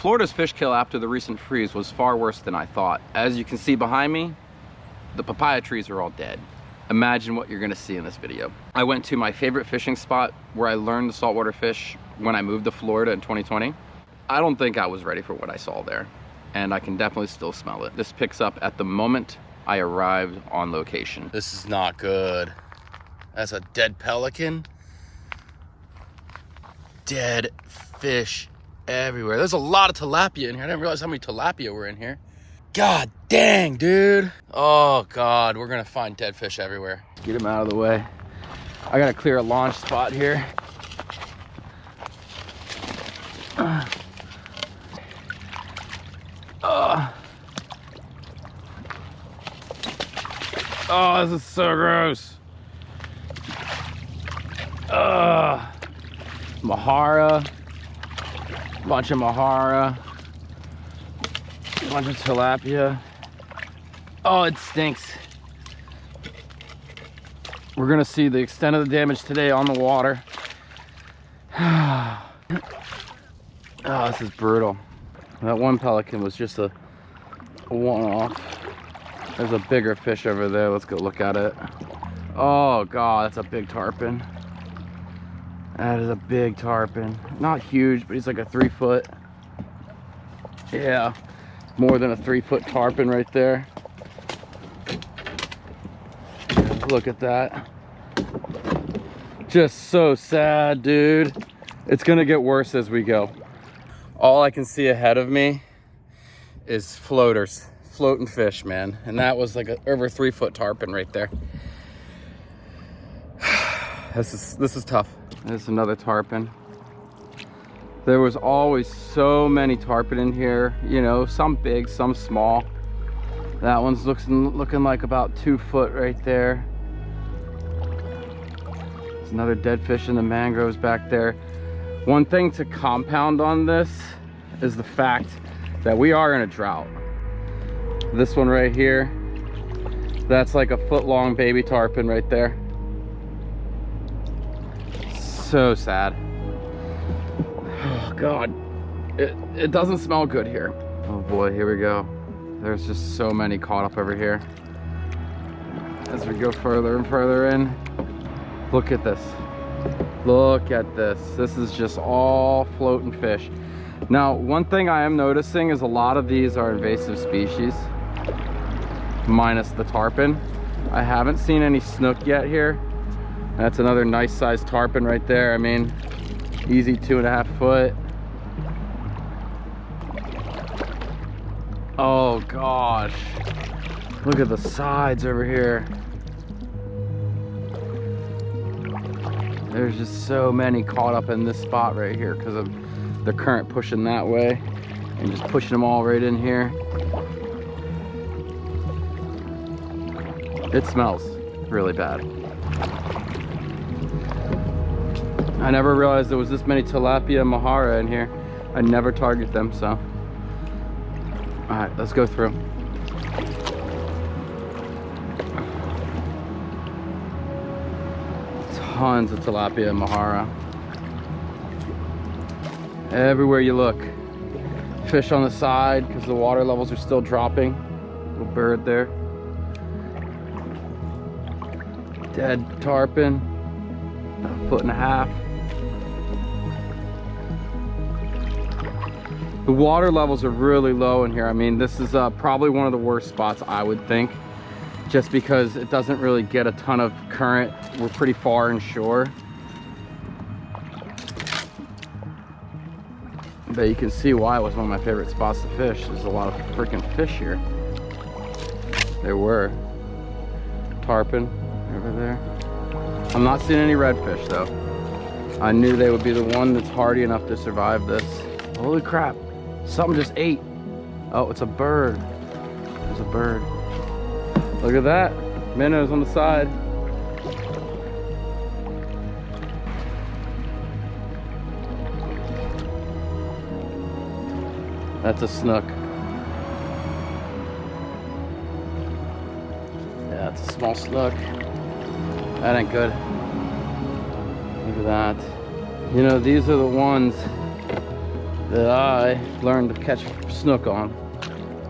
Florida's fish kill after the recent freeze was far worse than I thought. As you can see behind me, the papaya trees are all dead. Imagine what you're gonna see in this video. I went to my favorite fishing spot where I learned to saltwater fish when I moved to Florida in 2020. I don't think I was ready for what I saw there, and I can definitely still smell it. This picks up at the moment I arrived on location. This is not good. That's a dead pelican. Dead fish everywhere. There's a lot of tilapia in here. I didn't realize how many tilapia were in here. God dang, dude. Oh God, we're gonna find dead fish everywhere. Get him out of the way. I gotta clear a launch spot here. Oh, this is so gross. Mahara. Bunch of mahara. Bunch of tilapia. Oh, it stinks. We're gonna see the extent of the damage today on the water. Oh, this is brutal. That one pelican was just a one-off. There's a bigger fish over there. Let's go look at it. Oh God, that's a big tarpon. That is a big tarpon. Not huge, but he's like a 3 foot. Yeah, more than a 3 foot tarpon right there. Look at that. Just so sad, dude. It's gonna get worse as we go. All I can see ahead of me is floaters, floating fish, man. And that was like a over 3 foot tarpon right there. This is tough. There's another tarpon. There was always so many tarpon in here, you know, some big, some small. That one's looking like about 2 foot right there. There's another dead fish in the mangroves back there. One thing to compound on this is the fact that we are in a drought. This one right here, that's like a foot-long baby tarpon right there. So sad. Oh God, it doesn't smell good here. Oh boy, here we go. There's just so many caught up over here. As we go further and further in, look at this. Look at this. This is just all floating fish. Now, one thing I am noticing is a lot of these are invasive species, minus the tarpon. I haven't seen any snook yet here. That's another nice sized tarpon right there. I mean, easy 2.5 foot. Oh gosh, look at the sides over here. There's just so many caught up in this spot right here because of the current pushing that way and just pushing them all right in here. It smells really bad. I never realized there was this many tilapia and mahara in here. I never target them, so. All right, let's go through. Tons of tilapia and mahara. Everywhere you look. Fish on the side because the water levels are still dropping. Little bird there. Dead tarpon. 1.5 foot. The water levels are really low in here. I mean, this is probably one of the worst spots, I would think, just because it doesn't really get a ton of current. We're pretty far inshore. But you can see why it was one of my favorite spots to fish. There's a lot of freaking fish here. There were. Tarpon over there. I'm not seeing any redfish though. I knew they would be the one that's hardy enough to survive this. Holy crap. Something just ate. Oh, it's a bird. There's a bird. Look at that. Minnows on the side. That's a snook. Yeah, it's a small snook. That ain't good. Look at that. You know, these are the ones that I learned to catch snook on.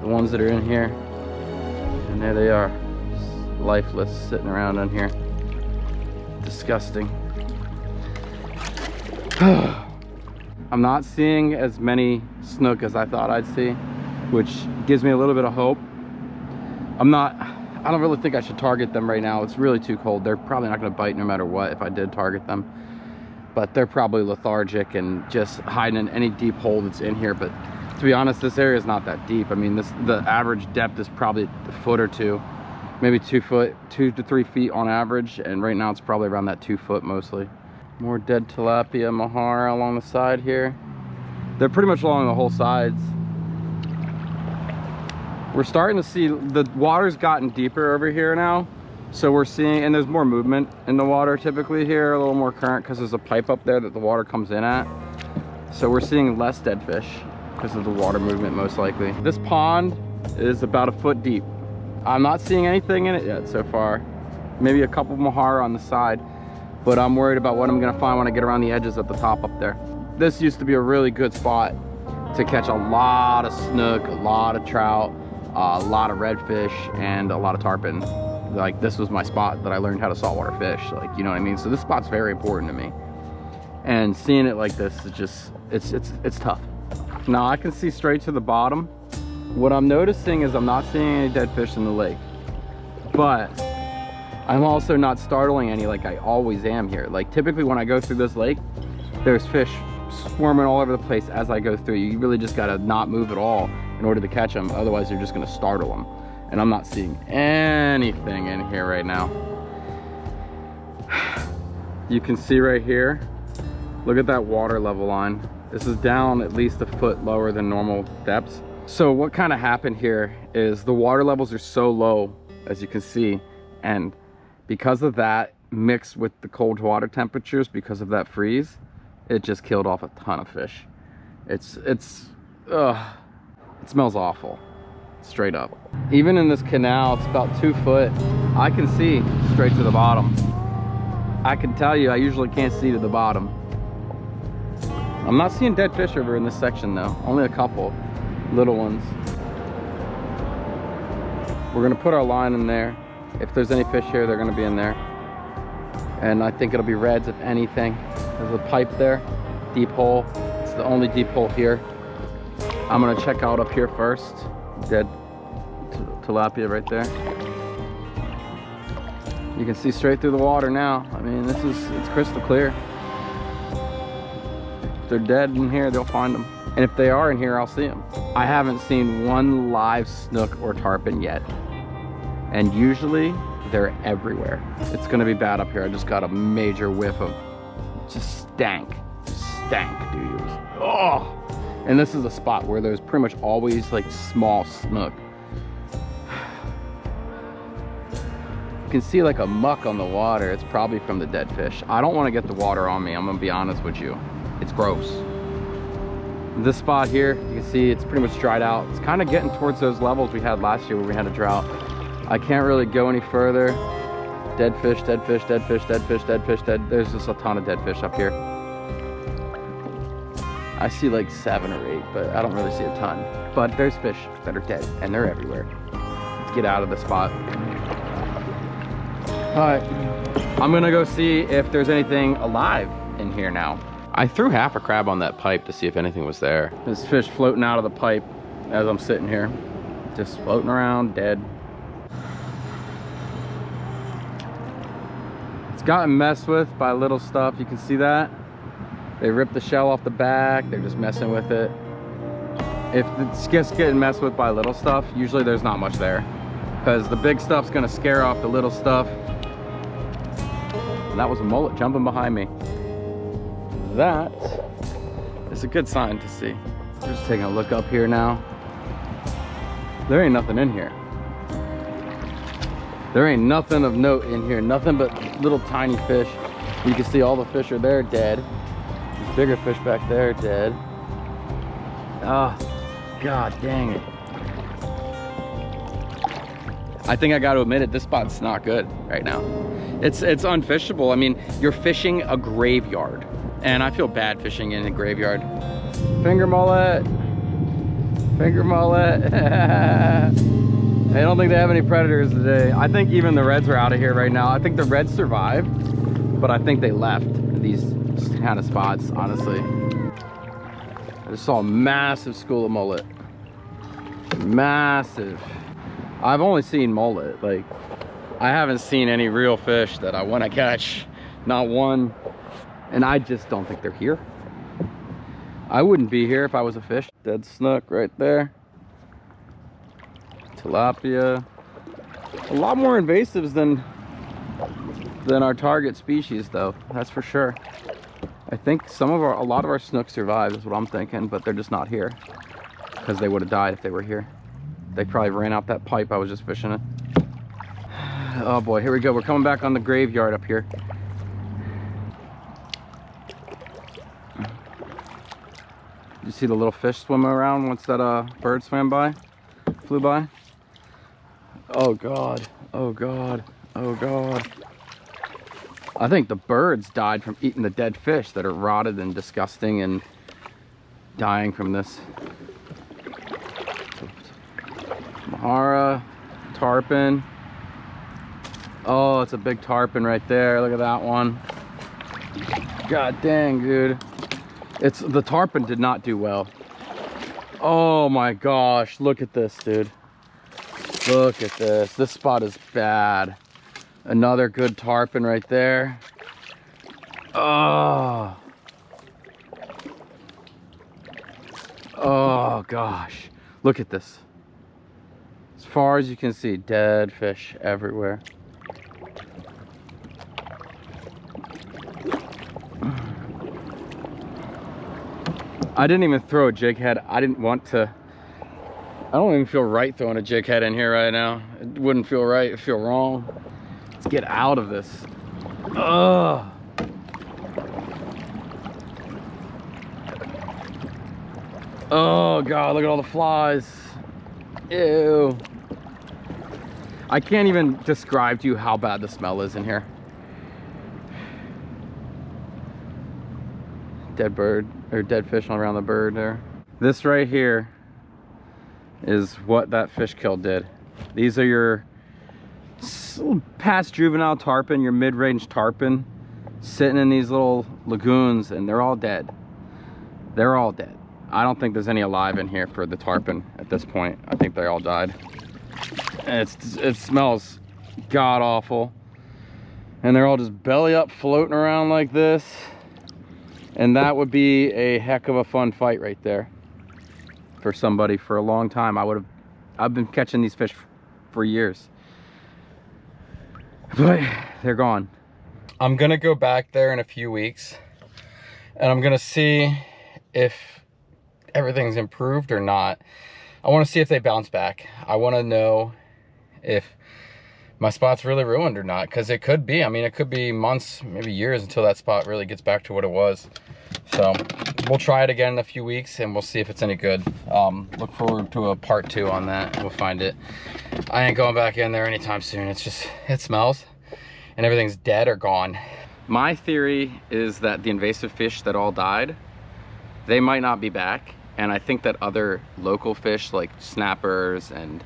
The ones that are in here. And there they are, just lifeless, sitting around in here. Disgusting. I'm not seeing as many snook as I thought I'd see, which gives me a little bit of hope. I don't really think I should target them right now. It's really too cold. They're probably not going to bite no matter what if I did target them. But they're probably lethargic and just hiding in any deep hole that's in here. But to be honest, this area is not that deep. I mean, the average depth is probably a foot or two, maybe 2 to 3 feet on average. And right now it's probably around that 2 foot mostly. More dead tilapia, mahara along the side here. They're pretty much along the whole sides. We're starting to see the water's gotten deeper over here now. So we're seeing, and there's more movement in the water typically here, a little more current because there's a pipe up there that the water comes in at. So we're seeing less dead fish because of the water movement most likely. This pond is about a foot deep. I'm not seeing anything in it yet so far. Maybe a couple mahara on the side, but I'm worried about what I'm gonna find when I get around the edges at the top up there. This used to be a really good spot to catch a lot of snook, a lot of trout, a lot of redfish, and a lot of tarpon. Like, this was my spot that I learned how to saltwater fish, like, you know what I mean? So this spot's very important to me. And seeing it like this is just, it's tough. Now I can see straight to the bottom. What I'm noticing is I'm not seeing any dead fish in the lake, but I'm also not startling any like I always am here. Like, typically when I go through this lake, there's fish swarming all over the place as I go through. You really just gotta not move at all in order to catch them, otherwise you're just gonna startle them. And I'm not seeing anything in here right now. You can see right here, look at that water level line. This is down at least a foot lower than normal depths. So what kind of happened here is the water levels are so low, as you can see, and because of that, mixed with the cold water temperatures, because of that freeze, it just killed off a ton of fish. It smells awful, straight up. Even in this canal, it's about 2 foot. I can see straight to the bottom. I can tell you, I usually can't see to the bottom. I'm not seeing dead fish over in this section though, only a couple little ones. We're gonna put our line in there. If there's any fish here, they're gonna be in there. And I think it'll be reds if anything. There's a pipe there, deep hole. It's the only deep hole here. I'm gonna check out up here first. Dead tilapia right there. You can see straight through the water now. I mean, it's crystal clear. If they're dead in here, they'll find them. And if they are in here, I'll see them. I haven't seen one live snook or tarpon yet. And usually they're everywhere. It's gonna be bad up here. I just got a major whiff of just stank, dude. Oh! And this is a spot where there's pretty much always like small snook. You can see like a muck on the water. It's probably from the dead fish. I don't want to get the water on me, I'm gonna be honest with you. It's gross. This spot here, you can see it's pretty much dried out. It's kind of getting towards those levels we had last year where we had a drought. I can't really go any further. Dead fish, dead fish, dead fish, dead fish, dead fish, dead. There's just a ton of dead fish up here. I see like 7 or 8, but I don't really see a ton. But there's fish that are dead, and they're everywhere. Let's get out of the spot. All right, I'm gonna go see if there's anything alive in here now. I threw half a crab on that pipe to see if anything was there. There's fish floating out of the pipe as I'm sitting here. Just floating around, dead. It's gotten messed with by little stuff, you can see that. They ripped the shell off the back, they're just messing with it. If it's just getting messed with by little stuff, usually there's not much there. Because the big stuff's gonna scare off the little stuff. And that was a mullet jumping behind me. That is a good sign to see. Just taking a look up here now. There ain't nothing in here. There ain't nothing of note in here, nothing but little tiny fish. You can see all the fish are there dead. There's bigger fish back there dead. Oh, God dang it. I think I got to admit it, this spot's not good right now. It's unfishable. I mean, you're fishing a graveyard, and I feel bad fishing in a graveyard. Finger mullet. Finger mullet. I don't think they have any predators today. I think even the reds are out of here right now. I think the reds survived, but I think they left these kind of spots, honestly. I just saw a massive school of mullet. Massive. I've only seen mullet. Like, I haven't seen any real fish that I want to catch. Not one. And I just don't think they're here. I wouldn't be here if I was a fish. Dead snook right there. Tilapia. A lot more invasives than our target species, though. That's for sure. I think a lot of our snooks survive is what I'm thinking, but they're just not here because they would have died if they were here. They probably ran out that pipe I was just fishing in. Oh boy, here we go. We're coming back on the graveyard up here. You see the little fish swimming around once that bird flew by? Oh God, oh God, oh God. I think the birds died from eating the dead fish that are rotted and disgusting and dying from this. Mahara, tarpon. Oh, it's a big tarpon right there. Look at that one. God dang, dude. The tarpon did not do well. Oh my gosh, look at this, dude. Look at this. This spot is bad. Another good tarpon right there. Oh. Oh gosh. Look at this. As far as you can see, dead fish everywhere. I didn't even throw a jig head. I didn't want to. I don't even feel right throwing a jig head in here right now. It wouldn't feel right. It'd feel wrong. Let's get out of this. Ugh. Oh God, look at all the flies. Ew. I can't even describe to you how bad the smell is in here. Dead bird, or dead fish all around the bird there. This right here is what that fish kill did. These are your past juvenile tarpon, your mid-range tarpon, sitting in these little lagoons, and they're all dead. They're all dead. I don't think there's any alive in here for the tarpon at this point. I think they all died. And it smells god awful. And they're all just belly up floating around like this. And that would be a heck of a fun fight right there for somebody for a long time. I've been catching these fish for years, but they're gone. I'm gonna go back there in a few weeks and I'm gonna see if everything's improved or not. I want to see if they bounce back. I want to know if my spot's really ruined or not, because it could be. I mean, it could be months, maybe years until that spot really gets back to what it was. So we'll try it again in a few weeks and we'll see if it's any good. Look forward to a part 2 on that. We'll find it. I ain't going back in there anytime soon. It's just, it smells and everything's dead or gone. My theory is that the invasive fish that all died, they might not be back. And I think that other local fish like snappers and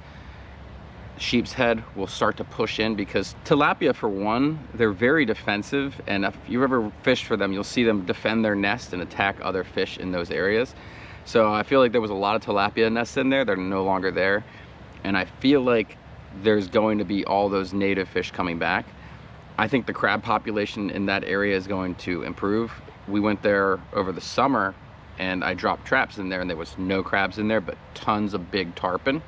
sheep's head will start to push in, because tilapia, for one, they're very defensive, and if you ever fish for them, you'll see them defend their nest and attack other fish in those areas. So I feel like there was a lot of tilapia nests in there. They're no longer there, and I feel like there's going to be all those native fish coming back. I think the crab population in that area is going to improve. We went there over the summer and I dropped traps in there and there was no crabs in there, but tons of big tarpon.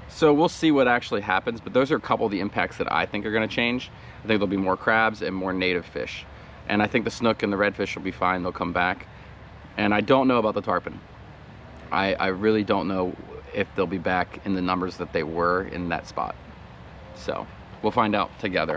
So we'll see what actually happens, but those are a couple of the impacts that I think are going to change. I think there'll be more crabs and more native fish. And I think the snook and the redfish will be fine. They'll come back. And I don't know about the tarpon. I really don't know if they'll be back in the numbers that they were in that spot. So we'll find out together.